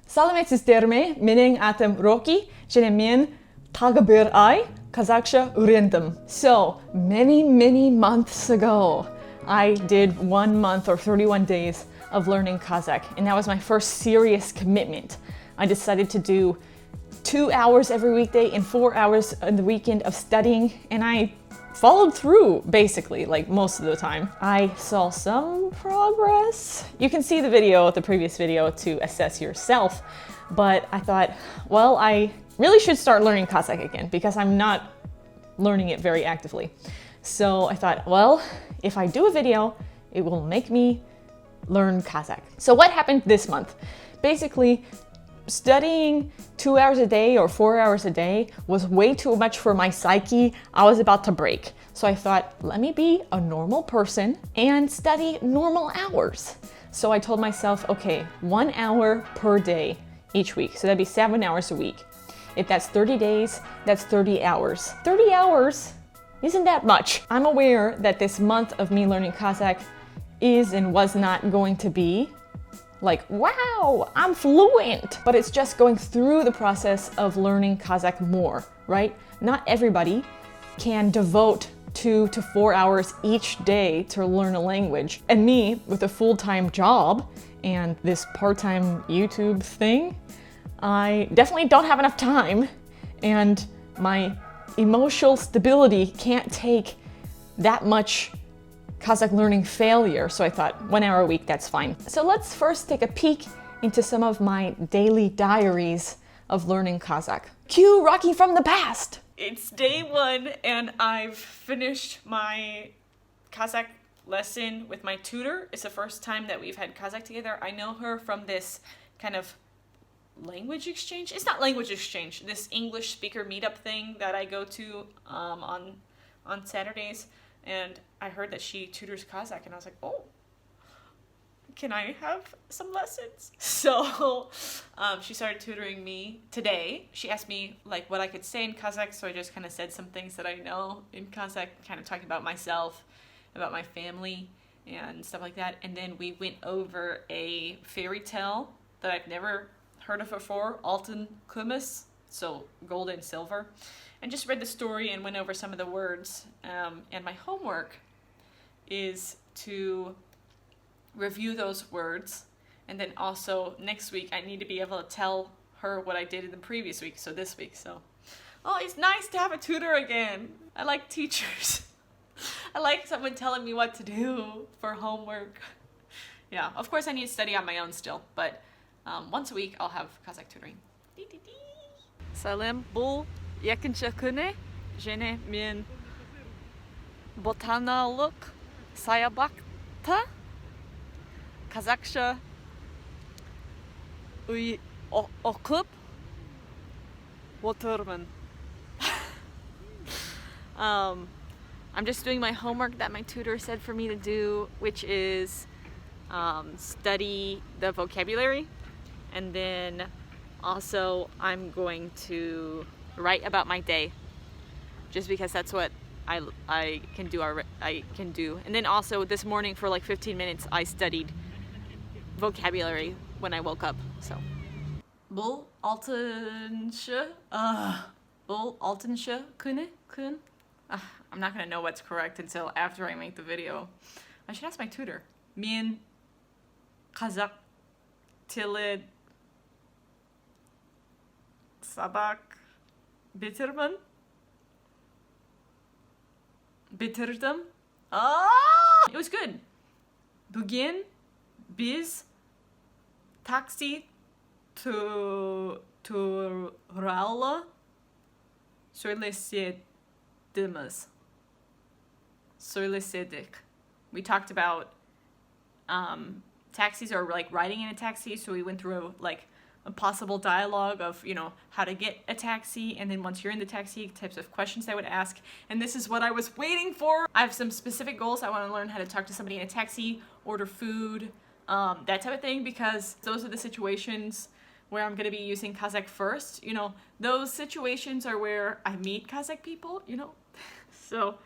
Salametizlerimi mening adım Rocky, және мен тағы бір ай Kazakhsha öğrendim. So, many months ago, I did 1 month or 31 days of learning Kazakh, and that was my first serious commitment. I decided to do 2 hours every weekday and 4 hours on the weekend of studying, and I followed through basically, like most of the time. I saw some progress. You can see the previous video to assess yourself, but I thought, well, I really should start learning Kazakh again because I'm not learning it very actively. So I thought, well, if I do a video, it will make me learn Kazakh. So what happened this month? Basically, studying 2 hours a day or 4 hours a day was way too much for my psyche. I was about to break. So I thought, let me be a normal person and study normal hours. So I told myself, okay, 1 hour per day each week. So that'd be 7 hours a week. If that's 30 days, that's 30 hours. 30 hours isn't that much. I'm aware that this month of me learning Kazakh is and was not going to be like, wow, I'm fluent. But it's just going through the process of learning Kazakh more, right? Not everybody can devote 2 to 4 hours each day to learn a language. And me, with a full-time job and this part-time YouTube thing, I definitely don't have enough time, and my emotional stability can't take that much Kazakh learning failure, so I thought 1 hour a week, that's fine. So let's first take a peek into some of my daily diaries of learning Kazakh. Cue Rocky from the past! It's day 1 and I've finished my Kazakh lesson with my tutor. It's the first time that we've had Kazakh together. I know her from this kind of language exchange. It's not language exchange, this English speaker meetup thing that I go to on Saturdays. And I heard that she tutors Kazakh, and I was like, oh, can I have some lessons? So she started tutoring me today. She asked me like what I could say in Kazakh, so I just kind of said some things that I know in Kazakh, kind of talking about myself, about my family, and stuff like that. And then we went over a fairy tale that I've never heard of before, Altın Kumis, so gold and silver. And just read the story and went over some of the words. And my homework is to review those words. And then also next week, I need to be able to tell her what I did in the previous week, so this week. So, oh, it's nice to have a tutor again. I like teachers. I like someone telling me what to do for homework. Yeah, of course I need to study on my own still, but once a week I'll have Kazakh tutoring. Салем, бұл екінші күні, және мен ботаналық саябақта Kazakhsha оқып отырмын. I'm just doing my homework that my tutor said for me to do, which is study the vocabulary, and then also I'm going to write about my day, just because that's what I can do. And then also this morning for like 15 minutes I studied vocabulary when I woke up. So бұл алтыншы күн. I'm not gonna know what's correct until after I make the video. I should ask my tutor. Мен қазақ тілі сабақ bitirdim. It was good. Bugün biz taksi turалы söyledik. We talked about taxis, or like riding in a taxi, so we went through like a possible dialogue of, you know, how to get a taxi, and then once you're in the taxi, types of questions I would ask. And this is what I was waiting for. I have some specific goals. I want to learn how to talk to somebody in a taxi, order food, that type of thing, because those are the situations where I'm going to be using Kazakh first. You know, those situations are where I meet Kazakh people, you know. So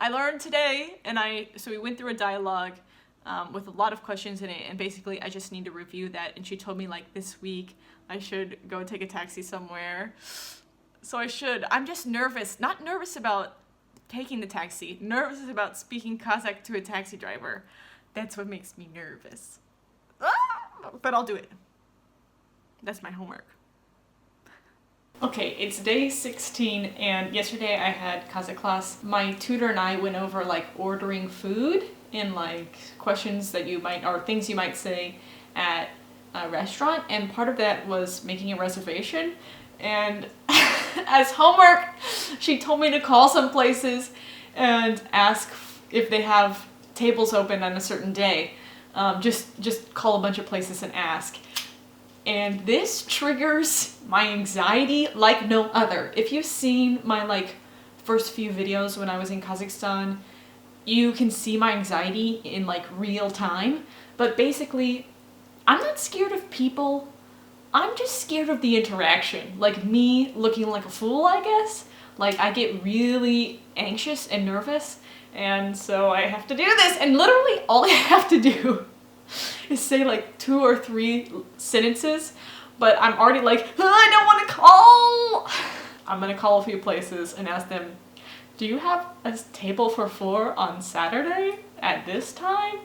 I learned today, and so we went through a dialogue with a lot of questions in it, and basically I just need to review that. And she told me like this week I should go take a taxi somewhere. So I should. I'm just nervous. Not nervous about taking the taxi. Nervous about speaking Kazakh to a taxi driver. That's what makes me nervous. But I'll do it. That's my homework. Okay, it's day 16 and yesterday I had Kazakh class. My tutor and I went over like ordering food and like questions that you might, or things you might say at a restaurant, and part of that was making a reservation. And as homework, she told me to call some places and ask if they have tables open on a certain day. Just call a bunch of places and ask. And this triggers my anxiety like no other. If you've seen my like first few videos when I was in Kazakhstan, you can see my anxiety in like real time. But basically, I'm not scared of people. I'm just scared of the interaction. Like me looking like a fool, I guess. Like I get really anxious and nervous, and so I have to do this, and literally all I have to do is say like 2 or 3 sentences, but I'm already like, I don't want to call. I'm gonna call a few places and ask them, do you have a table for 4 on Saturday at this time?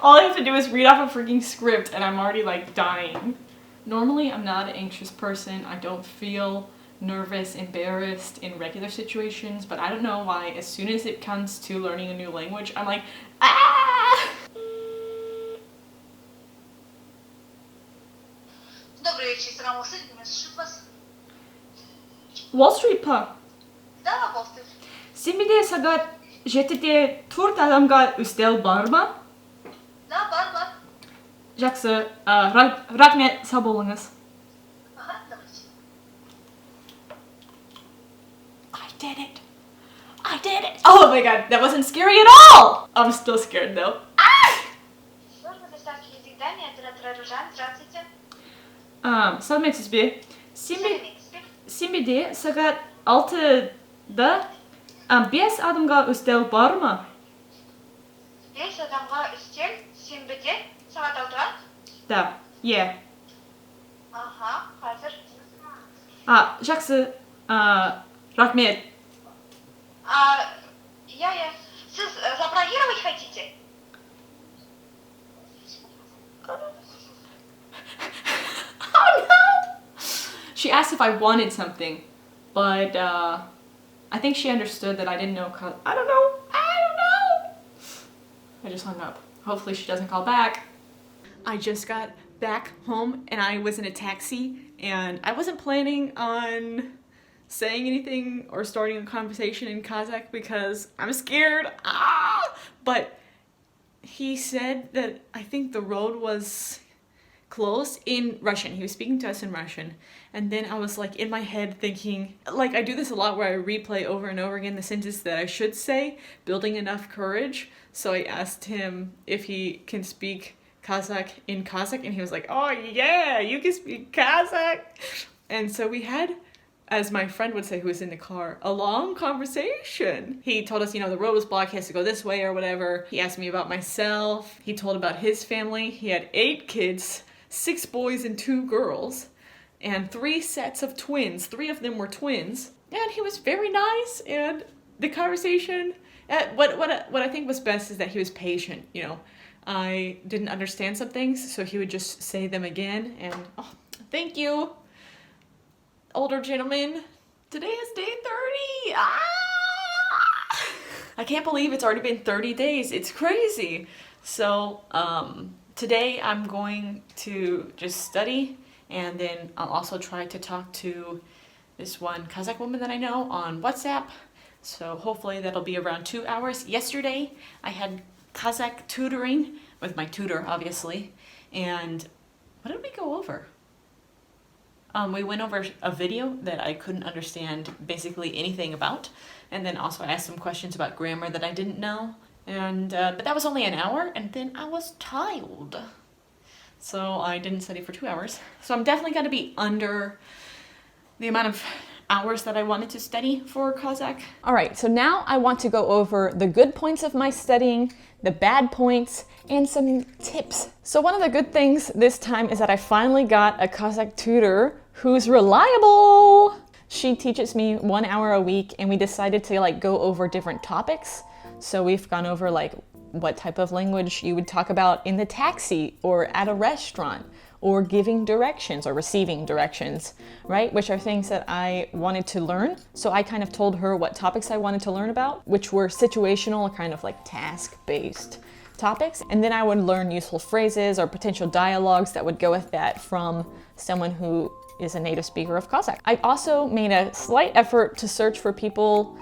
All I have to do is read off a freaking script and I'm already like dying. Normally I'm not an anxious person. I don't feel nervous, embarrassed in regular situations, but I don't know why as soon as it comes to learning a new language, I'm like, ah! Добрый вечер, Сагамов, слышит вас? Wall Street па. Да, Wall Street. Симбиде сагат жетіде 4 адамға үстел бар ма? Да, бар. Жақсы, рахмет, сау болыңыз. Ага, давайте. I did it! Oh my god, that wasn't scary at all! I'm still scared though. Служба доставки еды оператора Ружан, здравствуйте. Сәлеметсіз бе? Сәлеметсіз бе? Симбиде сагат 6-да 5 адамға үстел бар ма? 5 адамға үстел, сенбіде, сағат 6-да? Да, е. Ага, қазір. Жақсы, рахмет. Я. Сіз забронировать хотите? Oh no! She asked if I wanted something, but I think she understood that I didn't know. I don't know. I just hung up. Hopefully she doesn't call back. I just got back home and I was in a taxi and I wasn't planning on saying anything or starting a conversation in Kazakh because I'm scared. But he said that I think the road was closed in Russian. He was speaking to us in Russian. And then I was like in my head thinking, like I do this a lot where I replay over and over again the sentence that I should say, building enough courage. So I asked him if he can speak Kazakh in Kazakh, and he was like, oh yeah, you can speak Kazakh. And so we had, as my friend would say who was in the car, a long conversation. He told us, the road was blocked, he has to go this way or whatever. He asked me about myself. He told about his family. He had 8 kids, 6 boys and 2 girls, and 3 sets of twins. 3 of them were twins. And he was very nice, and the conversation, what I think was best is that he was patient, I didn't understand some things, so he would just say them again, and thank you, older gentleman. Today is day 30. I can't believe it's already been 30 days. It's crazy. So today I'm going to just study, and then I'll also try to talk to this one Kazakh woman that I know on WhatsApp. So hopefully that'll be around 2 hours. Yesterday I had Kazakh tutoring with my tutor, obviously. And what did we go over? We went over a video that I couldn't understand basically anything about. And then also I asked some questions about grammar that I didn't know. And but that was only an hour, and then I was tired. So I didn't study for 2 hours. So I'm definitely going to be under the amount of hours that I wanted to study for Kazakh. All right, so now I want to go over the good points of my studying, the bad points, and some tips. So one of the good things this time is that I finally got a Kazakh tutor who's reliable. She teaches me 1 hour a week, and we decided to like go over different topics. So we've gone over like what type of language you would talk about in the taxi or at a restaurant, or giving directions or receiving directions, right? Which are things that I wanted to learn. So I kind of told her what topics I wanted to learn about, which were situational, kind of like task-based topics. And then I would learn useful phrases or potential dialogues that would go with that from someone who is a native speaker of Kazakh. I also made a slight effort to search for people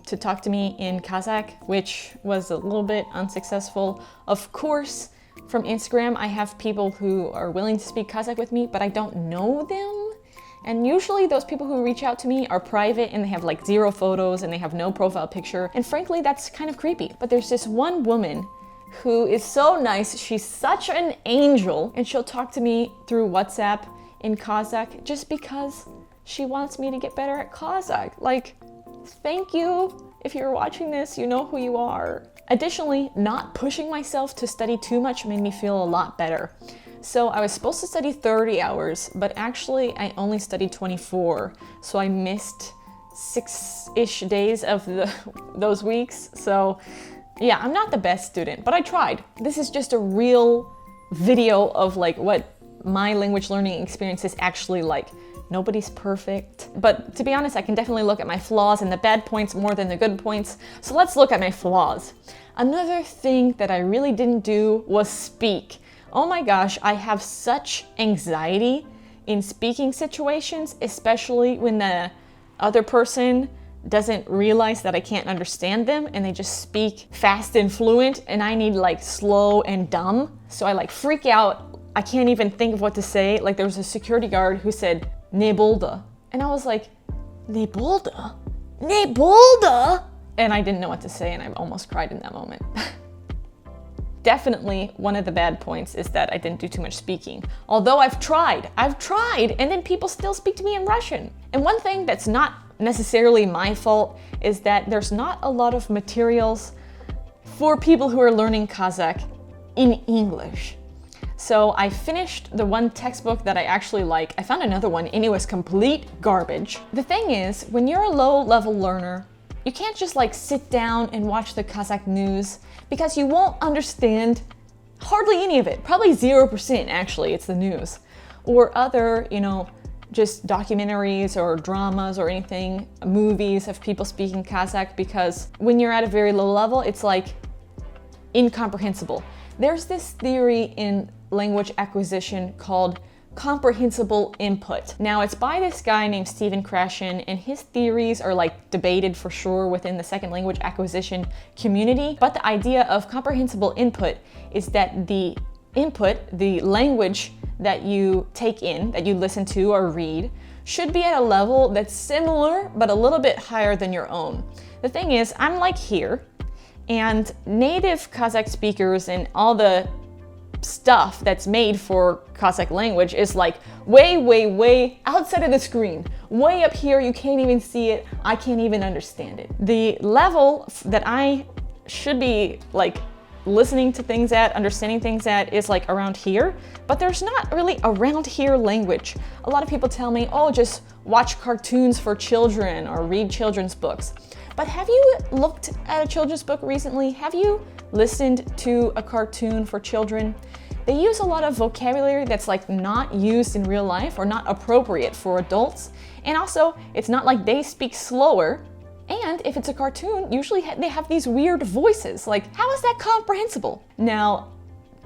to talk to me in Kazakh, which was a little bit unsuccessful. Of course, from Instagram, I have people who are willing to speak Kazakh with me, but I don't know them. And usually those people who reach out to me are private and they have like 0 photos and they have no profile picture. And frankly, that's kind of creepy. But there's this one woman who is so nice. She's such an angel, and she'll talk to me through WhatsApp in Kazakh just because she wants me to get better at Kazakh. Like, thank you. If you're watching this, you know who you are. Additionally, not pushing myself to study too much made me feel a lot better. So I was supposed to study 30 hours, but actually I only studied 24. So I missed 6-ish days of those weeks. So yeah, I'm not the best student, but I tried. This is just a real video of like what my language learning experience is actually like. Nobody's perfect. But to be honest, I can definitely look at my flaws and the bad points more than the good points. So let's look at my flaws. Another thing that I really didn't do was speak. Oh my gosh, I have such anxiety in speaking situations, especially when the other person doesn't realize that I can't understand them and they just speak fast and fluent and I need like slow and dumb. So I like freak out. I can't even think of what to say. Like there was a security guard who said, "Ne bulda." And I was like, "Ne bulda? Ne bulda?" And I didn't know what to say and I almost cried in that moment. Definitely one of the bad points is that I didn't do too much speaking. Although I've tried, and then people still speak to me in Russian. And one thing that's not necessarily my fault is that there's not a lot of materials for people who are learning Kazakh in English. So I finished the one textbook that I actually like. I found another one and it was complete garbage. The thing is, when you're a low-level learner, you can't just like sit down and watch the Kazakh news because you won't understand hardly any of it. Probably 0% actually, it's the news. Or other, just documentaries or dramas or anything, movies of people speaking Kazakh, because when you're at a very low level, it's like incomprehensible. There's this theory in language acquisition called comprehensible input. Now it's by this guy named Stephen Krashen, and his theories are like debated for sure within the second language acquisition community. But the idea of comprehensible input is that the input, the language that you take in, that you listen to or read, should be at a level that's similar but a little bit higher than your own. The thing is, I'm like here, and native Kazakh speakers and all the stuff that's made for Kazakh language is like way, way, way outside of the screen. Way up here, you can't even see it. I can't even understand it. The level that I should be like listening to things at, understanding things at is like around here, but there's not really around here language. A lot of people tell me, oh, just watch cartoons for children or read children's books. But have you looked at a children's book recently? Have you listened to a cartoon for children? They use a lot of vocabulary that's like not used in real life or not appropriate for adults. And also, it's not like they speak slower. And if it's a cartoon, usually they have these weird voices. Like, how is that comprehensible? Now,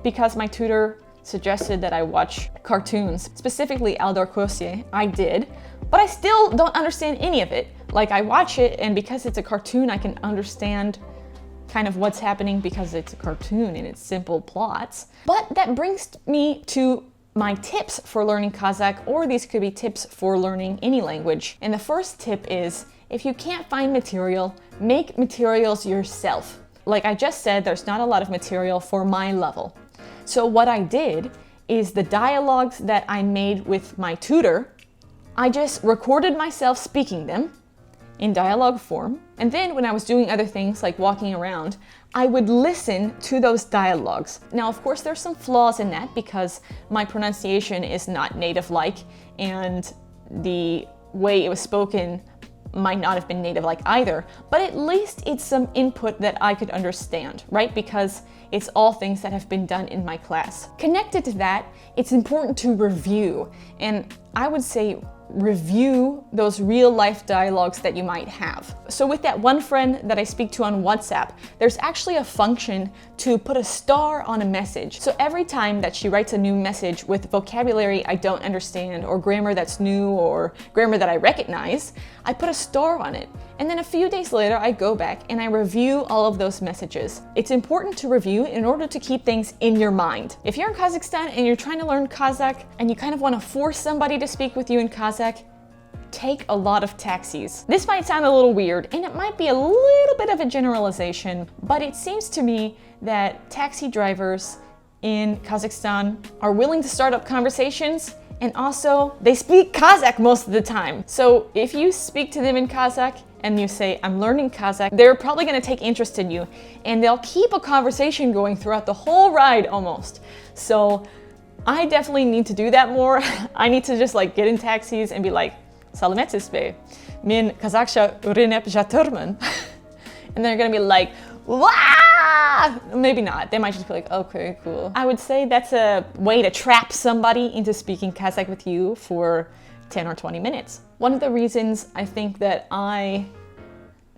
because my tutor suggested that I watch cartoons, specifically Eldar Kosye, I did, but I still don't understand any of it. Like, I watch it, and because it's a cartoon, I can understand kind of what's happening because it's a cartoon and it's simple plots. But that brings me to my tips for learning Kazakh, or these could be tips for learning any language. And the first tip is, if you can't find material, make materials yourself. Like I just said, there's not a lot of material for my level. So what I did is the dialogues that I made with my tutor, I just recorded myself speaking them in dialogue form. And then when I was doing other things like walking around, I would listen to those dialogues. Now, of course, there's some flaws in that because my pronunciation is not native-like and the way it was spoken might not have been native-like either, but at least it's some input that I could understand, right? Because it's all things that have been done in my class. Connected to that, it's important to review, and I would say review those real life dialogues that you might have. So with that one friend that I speak to on WhatsApp, there's actually a function to put a star on a message. So every time that she writes a new message with vocabulary I don't understand, or grammar that's new, or grammar that I recognize, I put a star on it. And then a few days later, I go back and I review all of those messages. It's important to review in order to keep things in your mind. If you're in Kazakhstan and you're trying to learn Kazakh and you kind of want to force somebody to speak with you in Kazakh, take a lot of taxis. This might sound a little weird and it might be a little bit of a generalization, but it seems to me that taxi drivers in Kazakhstan are willing to start up conversations, and also they speak Kazakh most of the time. So if you speak to them in Kazakh and you say, I'm learning Kazakh, they're probably gonna take interest in you and they'll keep a conversation going throughout the whole ride almost. So I definitely need to do that more. I need to just like get in taxis and be like, Salametsiz be, men Kazakhsha öğrenip жатырмын. And they're gonna be like, wah! Maybe not. They might just be like, okay, cool. I would say that's a way to trap somebody into speaking Kazakh with you for 10 or 20 minutes. One of the reasons I think that I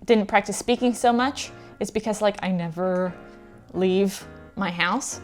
didn't practice speaking so much is because like I never leave my house.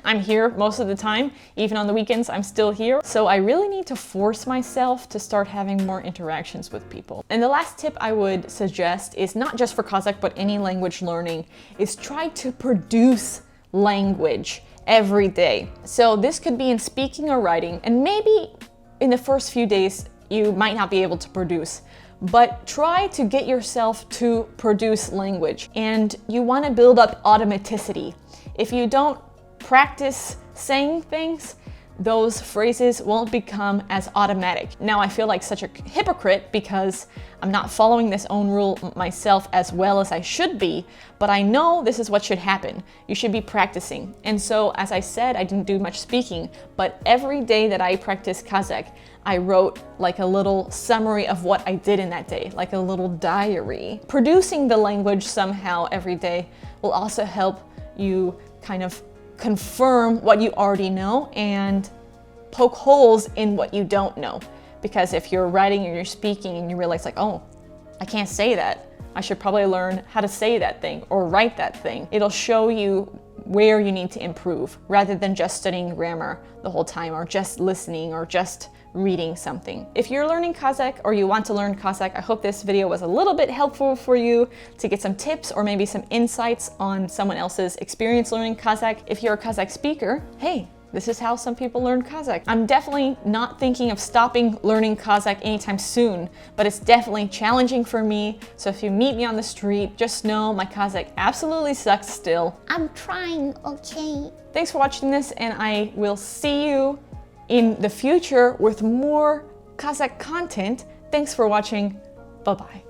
I'm here most of the time. Even on the weekends, I'm still here. So I really need to force myself to start having more interactions with people. And the last tip I would suggest is not just for Kazakh, but any language learning, is try to produce language every day. So this could be in speaking or writing, and maybe in the first few days, you might not be able to produce, but try to get yourself to produce language. And you want to build up automaticity. If you don't practice saying things, those phrases won't become as automatic. Now I feel like such a hypocrite because I'm not following this own rule myself as well as I should be, but I know this is what should happen. You should be practicing. And so, as I said, I didn't do much speaking, but every day that I practiced Kazakh, I wrote like a little summary of what I did in that day, like a little diary. Producing the language somehow every day will also help you kind of confirm what you already know and poke holes in what you don't know. Because if you're writing and you're speaking and you realize like, oh, I can't say that, I should probably learn how to say that thing or write that thing. It'll show you where you need to improve rather than just studying grammar the whole time or just listening or just reading something. If you're learning Kazakh or you want to learn Kazakh, I hope this video was a little bit helpful for you to get some tips or maybe some insights on someone else's experience learning Kazakh. If you're a Kazakh speaker, hey, this is how some people learn Kazakh. I'm definitely not thinking of stopping learning Kazakh anytime soon, but it's definitely challenging for me. So if you meet me on the street, just know my Kazakh absolutely sucks still. I'm trying, okay? Thanks for watching this, and I will see you in the future with more Kazakh content. Thanks for watching. Bye-bye.